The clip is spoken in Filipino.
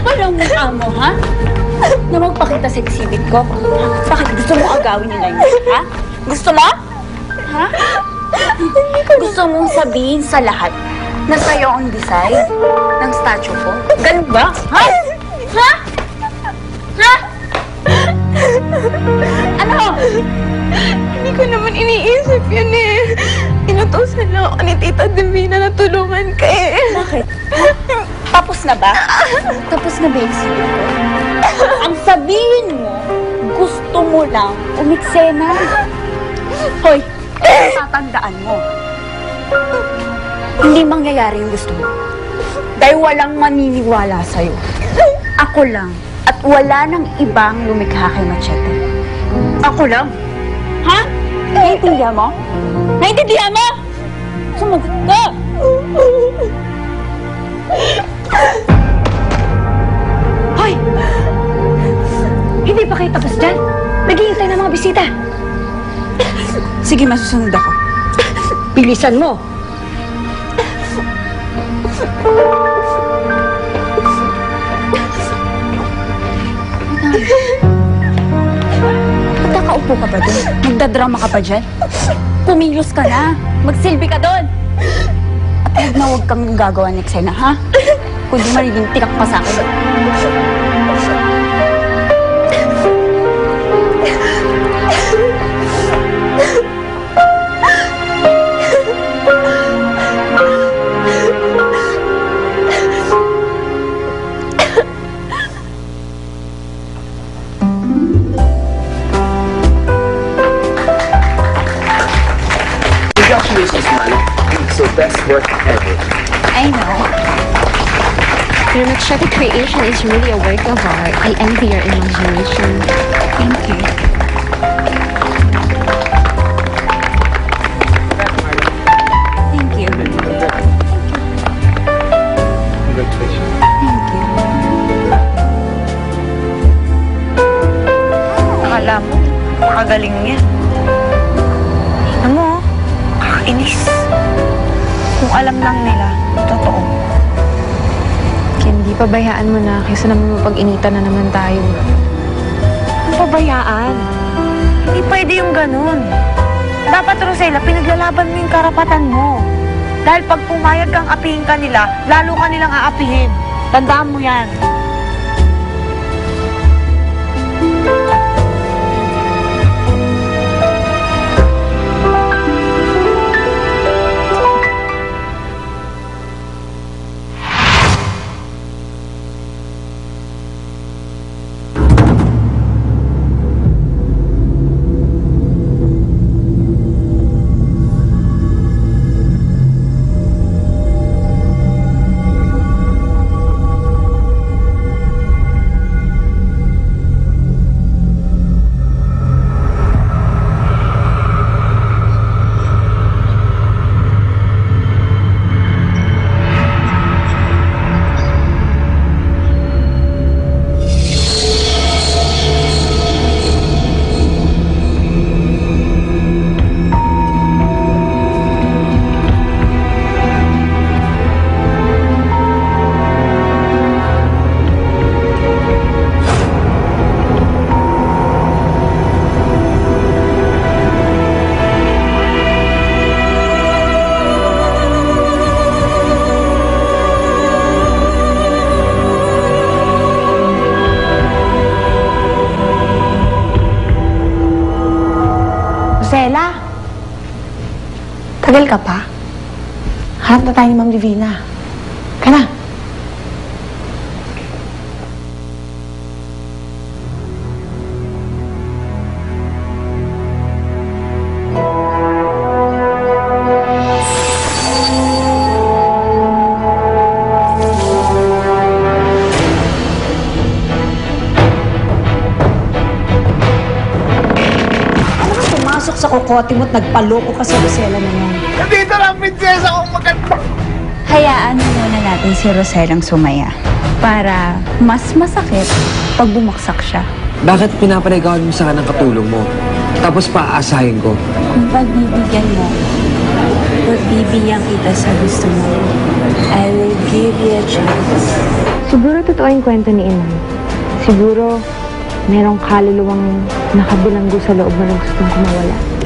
Kapal ang mukha mo, ha? Na magpakita sa exhibit ko. Bakit gusto mo agawin nila yun, ha? Gusto mo? Ha? Gusto mong sabihin sa lahat na sa'yo ang design ng statue ko? Ganun ba? Ha? Ha? Ha? Ano? Hindi ko naman iniisip yun eh. Inutusan lang ako ni Tita Divina na tulungan ka eh. Bakit? Tapos na ba? Tapos na ba yung exhibit ko? Ang sabihin mo, gusto mo lang umiksena. Hoy, tatandaan mo. Hindi mangyayari yung gusto mo. Dahil walang maniniwala sa'yo. Ako lang. At wala nang ibang lumikha kay Machete. Ako lang. Ha? Naintindihan mo? Naintindihan mo? Sumagot ka! Hoy! Hindi pa kayo tapos dyan? Naghihintay ng mga bisita. Sige, masusunod ako. Bilisan mo! Nakaupo ka ba doon? Magdadrama ka pa dyan? Kumilos ka na. Magsilbi ka doon. At huwag kang gagawa ng eksena, ha? Kundi magiging tikak pa sa akin. Congratulations, man. It's the best work ever. I know. Your Machete creation is really a work of art. I envy your imagination. Thank you. Thank you. Congratulations. Thank you. Akala mo, makagaling niya. Alam mo, kakainis. Kung alam lang nila, totoo. Hindi pabayaan mo na kaysa naman mapag-initan na naman tayo. Ang pabayaan. Hindi pwede yung ganun. Dapat, Rosella, pinaglalaban mo yung karapatan mo. Dahil pag pumayag kang apihin ka nila, lalo ka nilang aapihin. Tandaan mo yan. Rosella, tagal ka pa? Hanap na tayo ni Ma'am Divina. Ka na. Sa kokote mo't nagpaloko ka sa Rosella na yan. Nandito lang, prinsesa kong maganda. Hayaan muna natin si Rosellang sumaya para mas masakit pag bumaksak siya. Bakit pinapaligawan mo sa kanang katulong mo? Tapos paaasahin ko. Kung pagbibigyan mo, pagbibigyan kita sa gusto mo, I will give you a chance to Siguro totoo yung kwento ni Inay. Siguro merong kaluluwang nakabilanggo sa loob mo na gustong kumawala.